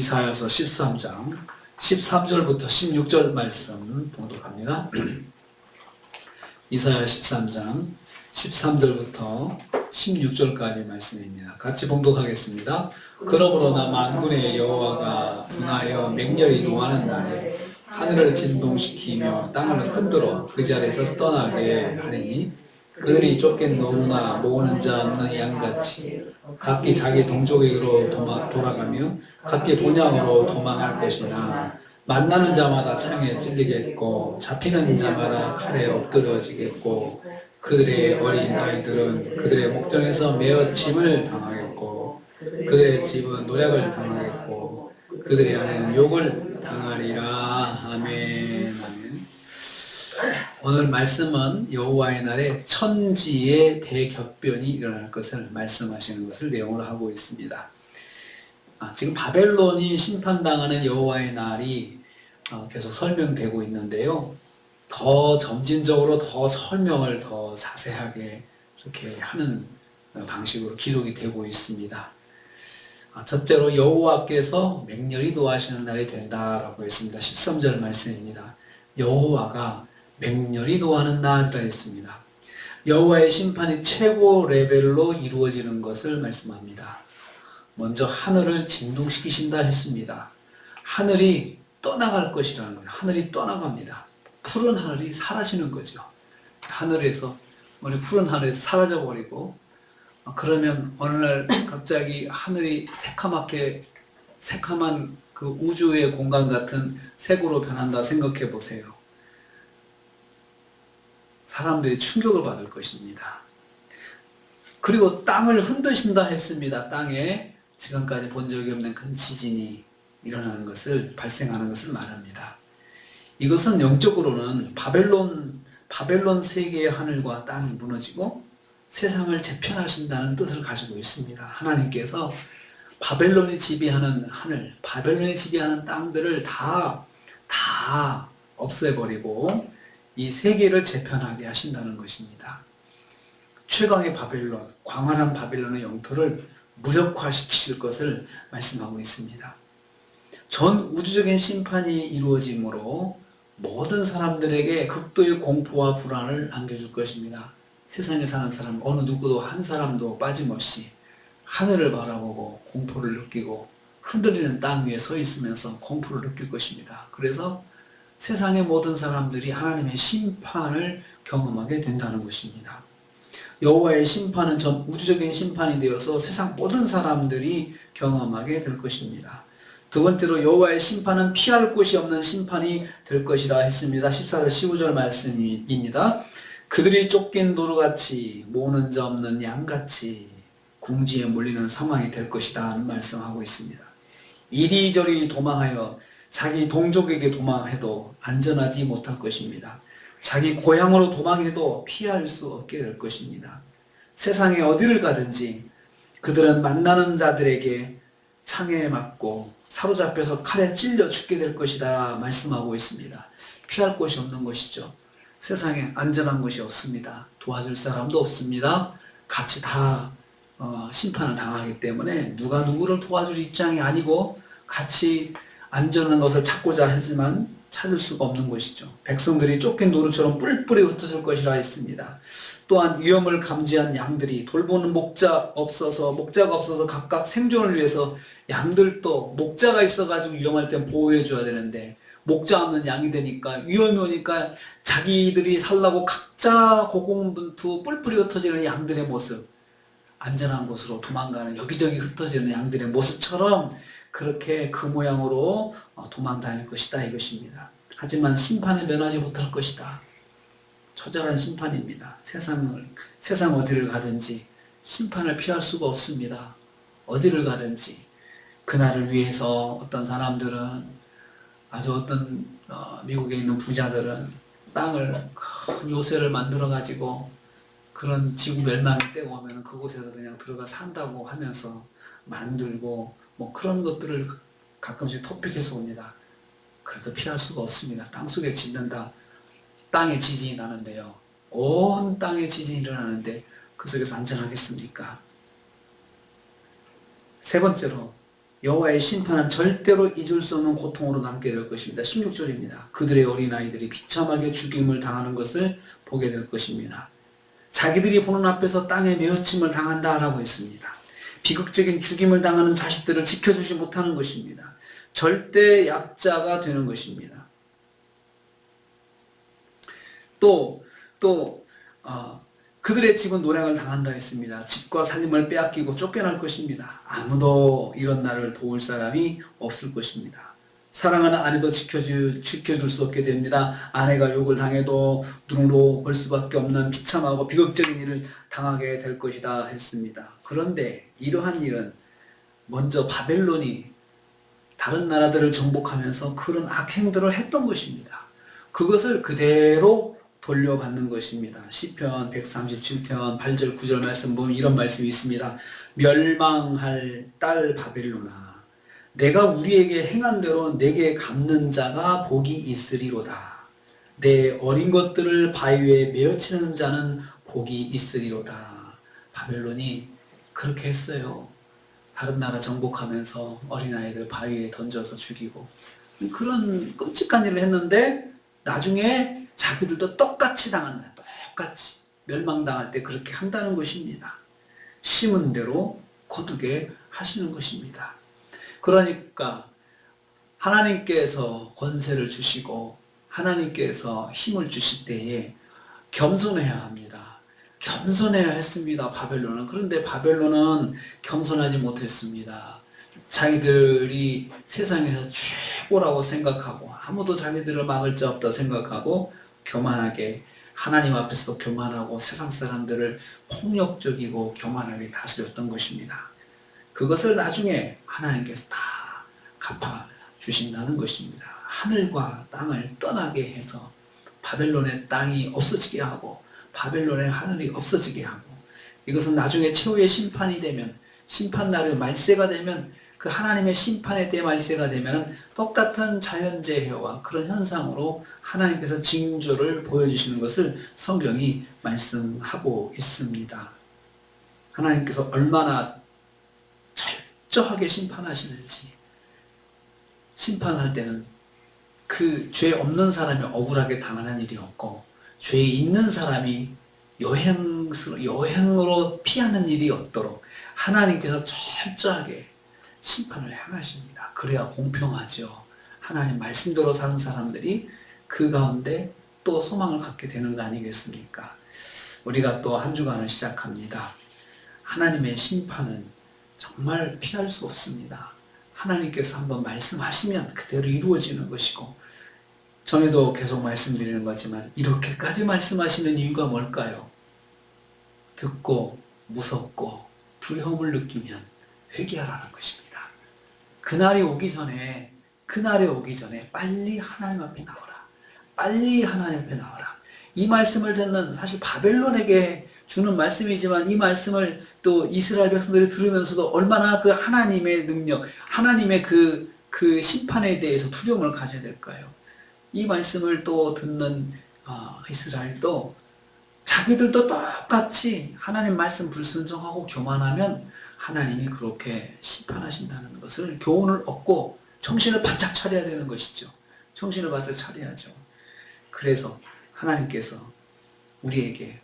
이사야서 13장 13절부터 16절 말씀 봉독합니다. 이사야 13장 13절부터 16절까지 말씀입니다. 같이 봉독하겠습니다. 그러므로 나 만군의 여호와가 분하여 맹렬히 노하는 날에 하늘을 진동시키며 땅을 흔들어 그 자리에서 떠나게 하리니 그들이 쫓긴 노루나 모으는 자 없는 양같이 각기 자기 동족에게로 돌아가며 각기 본향으로 도망할 것이나 만나는 자마다 창에 찔리겠고 잡히는 자마다 칼에 엎드려지겠고 그들의 어린 아이들은 그들의 목전에서 메어침을 당하겠고 그들의 집은 노략을 당하겠고 그들의 아내는 욕을 당하리라. 아멘. 아멘. 오늘 말씀은 여호와의 날에 천지의 대격변이 일어날 것을 말씀하시는 것을 내용으로 하고 있습니다. 지금 바벨론이 심판당하는 여호와의 날이 계속 설명되고 있는데요. 더 점진적으로 더 설명을 더 자세하게 이렇게 하는 방식으로 기록이 되고 있습니다. 첫째로 여호와께서 맹렬히 노하시는 날이 된다라고 했습니다. 13절 말씀입니다. 여호와가 맹렬히 노하는 날이라 했습니다. 여호와의 심판이 최고 레벨로 이루어지는 것을 말씀합니다. 먼저 하늘을 진동시키신다 했습니다. 하늘이 떠나갈 것이라는 거예요. 하늘이 떠나갑니다. 푸른 하늘이 사라지는 거죠. 하늘에서 우리 푸른 하늘에서 사라져 버리고 그러면 어느 날 갑자기 하늘이 새카만 그 우주의 공간 같은 색으로 변한다 생각해 보세요. 사람들이 충격을 받을 것입니다. 그리고 땅을 흔드신다 했습니다. 땅에 지금까지 본 적이 없는 큰 지진이 일어나는 것을 발생하는 것을 말합니다. 이것은 영적으로는 바벨론 세계의 하늘과 땅이 무너지고 세상을 재편하신다는 뜻을 가지고 있습니다. 하나님께서 바벨론이 지배하는 하늘, 바벨론이 지배하는 땅들을 다 없애버리고 이 세계를 재편하게 하신다는 것입니다. 최강의 바벨론, 광활한 바벨론의 영토를 무력화시키실 것을 말씀하고 있습니다. 전 우주적인 심판이 이루어지므로 모든 사람들에게 극도의 공포와 불안을 안겨줄 것입니다. 세상에 사는 사람 어느 누구도 한 사람도 빠짐없이 하늘을 바라보고 공포를 느끼고 흔들리는 땅 위에 서 있으면서 공포를 느낄 것입니다. 그래서 세상의 모든 사람들이 하나님의 심판을 경험하게 된다는 것입니다. 여호와의 심판은 전 우주적인 심판이 되어서 세상 모든 사람들이 경험하게 될 것입니다. 두 번째로 여호와의 심판은 피할 곳이 없는 심판이 될 것이라 했습니다. 14절 15절 말씀입니다. 그들이 쫓긴 노루같이 모으는 자 없는 양같이 궁지에 몰리는 상황이 될 것이다 하는 말씀하고 있습니다. 이리저리 도망하여 자기 동족에게 도망해도 안전하지 못할 것입니다. 자기 고향으로 도망해도 피할 수 없게 될 것입니다. 세상에 어디를 가든지 그들은 만나는 자들에게 창에 맞고 사로잡혀서 칼에 찔려 죽게 될 것이다 말씀하고 있습니다. 피할 곳이 없는 것이죠. 세상에 안전한 곳이 없습니다. 도와줄 사람도 없습니다. 같이 다 심판을 당하기 때문에 누가 누구를 도와줄 입장이 아니고 같이 안전한 것을 찾고자 하지만 찾을 수가 없는 것이죠. 백성들이 쫓긴 노루처럼 뿔뿔이 흩어질 것이라 했습니다. 또한 위험을 감지한 양들이 돌보는 목자가 없어서 각각 생존을 위해서 양들도 목자가 있어가지고 위험할 땐 보호해 줘야 되는데 목자 없는 양이 되니까 위험이 오니까 자기들이 살라고 각자 고공분투 뿔뿔이 흩어지는 양들의 모습, 안전한 곳으로 도망가는 여기저기 흩어지는 양들의 모습처럼 그렇게 그 모양으로 도망다닐 것이다 이것입니다. 하지만 심판을 면하지 못할 것이다. 처절한 심판입니다. 세상 어디를 가든지 심판을 피할 수가 없습니다. 어디를 가든지 그날을 위해서 어떤 사람들은 아주 어떤 미국에 있는 부자들은 땅을 큰 요새를 만들어 가지고 그런 지구 멸망이 때가 오면 그곳에서 그냥 들어가 산다고 하면서 만들고 뭐 그런 것들을 가끔씩 토픽해서 옵니다. 그래도 피할 수가 없습니다. 땅속에 짓는다. 땅에 지진이 나는데요. 온 땅에 지진이 일어나는데 그 속에서 안전하겠습니까? 세 번째로 여호와의 심판은 절대로 잊을 수 없는 고통으로 남게 될 것입니다. 16절입니다. 그들의 어린아이들이 비참하게 죽임을 당하는 것을 보게 될 것입니다. 자기들이 보는 앞에서 땅에 메어침을 당한다라고 했습니다. 비극적인 죽임을 당하는 자식들을 지켜주지 못하는 것입니다. 절대 약자가 되는 것입니다. 그들의 집은 노량을 당한다 했습니다. 집과 살림을 빼앗기고 쫓겨날 것입니다. 아무도 이런 나를 도울 사람이 없을 것입니다. 사랑하는 아내도 지켜줄 수 없게 됩니다. 아내가 욕을 당해도 눈으로 볼 수밖에 없는 비참하고 비극적인 일을 당하게 될 것이다 했습니다. 그런데 이러한 일은 먼저 바벨론이 다른 나라들을 정복하면서 그런 악행들을 했던 것입니다. 그것을 그대로 돌려받는 것입니다. 시편 137편 8절 9절 말씀 보면 이런 말씀이 있습니다. 멸망할 딸 바벨론아, 내가 우리에게 행한 대로 내게 갚는 자가 복이 있으리로다. 내 어린 것들을 바위에 메어치는 자는 복이 있으리로다. 바벨론이 그렇게 했어요. 다른 나라 정복하면서 어린아이들 바위에 던져서 죽이고 그런 끔찍한 일을 했는데 나중에 자기들도 똑같이 당한다. 똑같이 멸망당할 때 그렇게 한다는 것입니다. 심은 대로 거두게 하시는 것입니다. 그러니까 하나님께서 권세를 주시고 하나님께서 힘을 주실 때에 겸손해야 합니다. 겸손해야 했습니다. 바벨론은. 그런데 바벨론은 겸손하지 못했습니다. 자기들이 세상에서 최고라고 생각하고 아무도 자기들을 막을 자 없다 생각하고 교만하게 하나님 앞에서도 교만하고 세상 사람들을 폭력적이고 교만하게 다스렸던 것입니다. 그것을 나중에 하나님께서 다 갚아주신다는 것입니다. 하늘과 땅을 떠나게 해서 바벨론의 땅이 없어지게 하고 바벨론의 하늘이 없어지게 하고 이것은 나중에 최후의 심판이 되면 심판날의 말세가 되면 그 하나님의 심판에 대해 말세가 되면 똑같은 자연재해와 그런 현상으로 하나님께서 징조를 보여주시는 것을 성경이 말씀하고 있습니다. 하나님께서 얼마나 철저하게 심판하시는지 심판할 때는 그 죄 없는 사람이 억울하게 당하는 일이 없고 죄 있는 사람이 여행으로 피하는 일이 없도록 하나님께서 철저하게 심판을 행하십니다. 그래야 공평하죠. 하나님 말씀대로 사는 사람들이 그 가운데 또 소망을 갖게 되는 거 아니겠습니까? 우리가 또 한 주간을 시작합니다. 하나님의 심판은 정말 피할 수 없습니다. 하나님께서 한번 말씀하시면 그대로 이루어지는 것이고 전에도 계속 말씀드리는 거지만 이렇게까지 말씀하시는 이유가 뭘까요? 듣고 무섭고 두려움을 느끼면 회개하라는 것입니다. 그날이 오기 전에 빨리 하나님 앞에 나오라. 빨리 하나님 앞에 나오라. 이 말씀을 듣는 사실 바벨론에게 주는 말씀이지만 이 말씀을 또 이스라엘 백성들이 들으면서도 얼마나 그 하나님의 능력, 하나님의 그 심판에 대해서 두려움을 가져야 될까요? 이 말씀을 또 듣는 이스라엘도 자기들도 똑같이 하나님 말씀 불순종하고 교만하면 하나님이 그렇게 심판하신다는 것을 교훈을 얻고 정신을 바짝 차려야 되는 것이죠. 정신을 바짝 차려야죠. 그래서 하나님께서 우리에게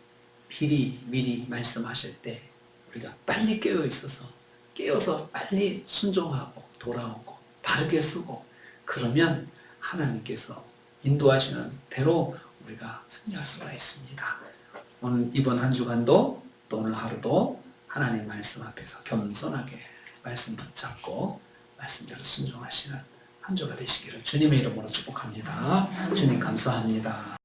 미리 말씀하실 때 우리가 빨리 깨어서 빨리 순종하고 돌아오고 바르게 쓰고 그러면 하나님께서 인도하시는 대로 우리가 승리할 수가 있습니다. 오늘 이번 한 주간도 또 오늘 하루도 하나님 말씀 앞에서 겸손하게 말씀 붙잡고 말씀대로 순종하시는 한 주가 되시기를 주님의 이름으로 축복합니다. 주님 감사합니다.